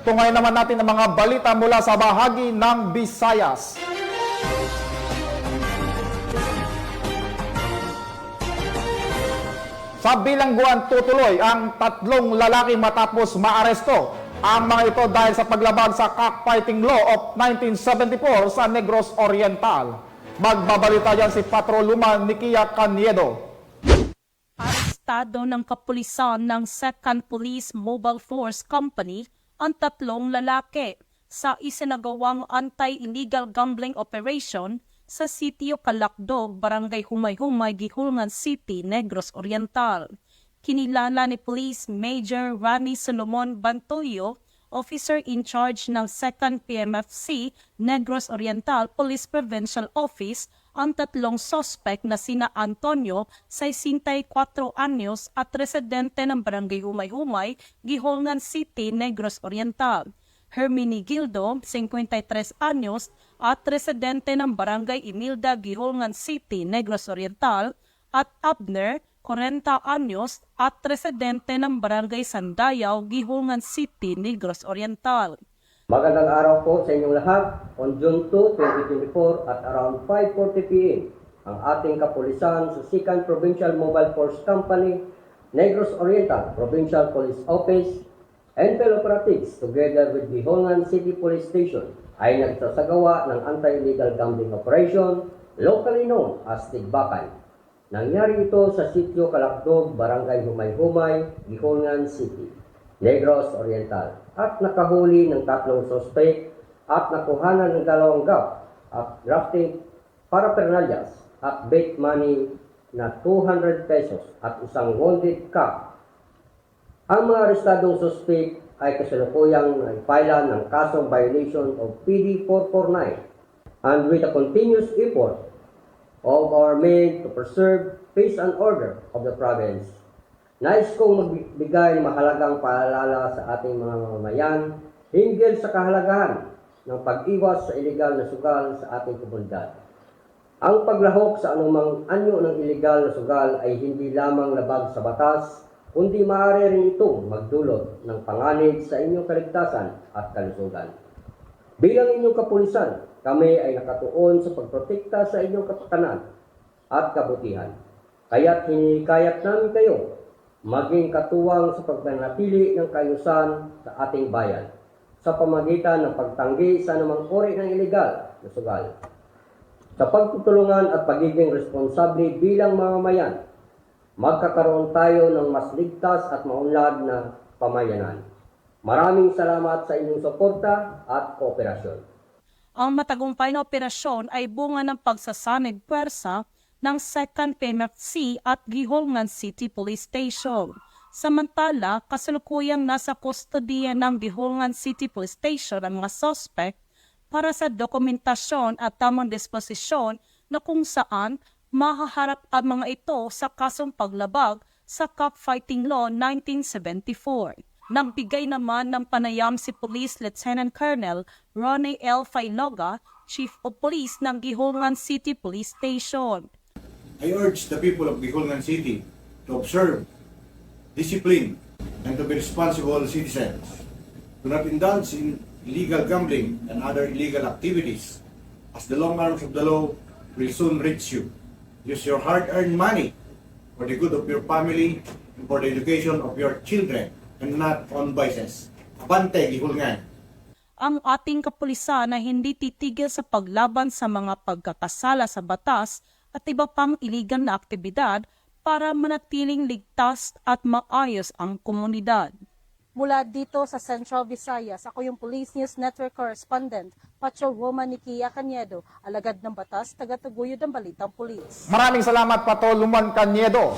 Tungay naman natin ang mga balita mula sa bahagi ng Visayas. Sa bilangguan tutuloy ang 3 lalaki matapos maaresto. Ang mga ito dahil sa paglabag sa cockfighting law of 1974 sa Negros Oriental. Magbabalita yan si Patroluman Nikia Caniedo. Arestado ng kapulisan ng 2nd Police Mobile Force Company ang 3 lalaki sa isinagawang anti-illegal gambling operation sa sitio Calacdog, Barangay Humay-Humay, Gihulngan City, Negros Oriental. Kinilala ni Police Major Rani Solomon Bantoyo, Officer in charge ng 2nd PMFC Negros Oriental Police Provincial Office, ang 3 suspect na sina Antonio, 64 anyos at residente ng Barangay Humay-Humay, Gihulngan City, Negros Oriental. Hermenegildo, 53 anyos at residente ng Barangay Imilda, Gihulngan City, Negros Oriental, at Abner, 40 anyos at residente ng Barangay Sandayaw, Gihulngan City, Negros Oriental. Magandang araw po sa inyong lahat. On June 2, 2024 at around 5:40 p.m. ang ating kapulisan sa 2nd Provincial Mobile Force Company, Negros Oriental Provincial Police Office, and operatives together with Gihulngan City Police Station ay nagsasagawa ng anti-illegal gambling operation, locally known as Tigbakan. Nangyari ito sa sitio Calacdog, Barangay Humay-Humay, Gihulngan City, Negros Oriental, at nakahuli ng 3 suspect at nakuhanan ng 2 gap at drafting paraphernalias at bet money na 200 pesos at isang wounded cap. Ang mga arestadong suspect ay kasalukuyang naipila ng kasong violation of PD 449 and with a continuous effort of our men to preserve peace and order of the province. Nais kong magbigay ng mahalagang paalala sa ating mga mamamayan hinggil sa kahalagahan ng pag-iwas sa iligal na sugal sa ating komunidad. Ang paglahok sa anumang anyo ng iligal na sugal ay hindi lamang labag sa batas, kundi maaari rin itong magdulot ng panganib sa inyong kaligtasan at kalusugan. Bilang inyong kapulisan, kami ay nakatuon sa pagprotekta sa inyong kapakanan at kabutihan. Kaya't hinikayat namin kayo maging katuwang sa pagpanatili ng kaayusan sa ating bayan sa pamagitan ng pagtanggi sa anumang uri ng iligal na sugal. Sa pagtutulungan at pagiging responsable bilang mamamayan, magkakaroon tayo ng mas ligtas at maunlad na pamayanan. Maraming salamat sa inyong suporta at kooperasyon. Ang matagumpay na operasyon ay bunga ng pagsasanib puwersa ng 2nd PMFC at Gihulngan City Police Station. Samantala, kasalukuyang nasa kustodiya ng Gihulngan City Police Station ang mga suspect para sa dokumentasyon at tamang disposisyon na kung saan mahaharap ang mga ito sa kasong paglabag sa Cockfighting Law 1974. Nagbigay naman ng panayam si Police Lieutenant Colonel Ronnie L. Failoga, Chief of Police ng Gihulngan City Police Station. I urge the people of Gihulngan City to observe discipline and to be responsible citizens. Do not indulge in illegal gambling and other illegal activities, as the long arms of the law will soon reach you. Use your hard-earned money for the good of your family and for the education of your children and not on vices. Abante, Gihulngan! Ang ating kapulisan na hindi titigil sa paglaban sa mga pagkakasala sa batas at iba pang iligal na aktibidad para manatiling ligtas at maayos ang komunidad. Mula dito sa Central Visayas, ako yung Police News Network Correspondent, Patrolwoman Nikia Caniedo, alagad ng batas, tagataguyod ng balitang pulis. Maraming salamat, Patroluman Caniedo.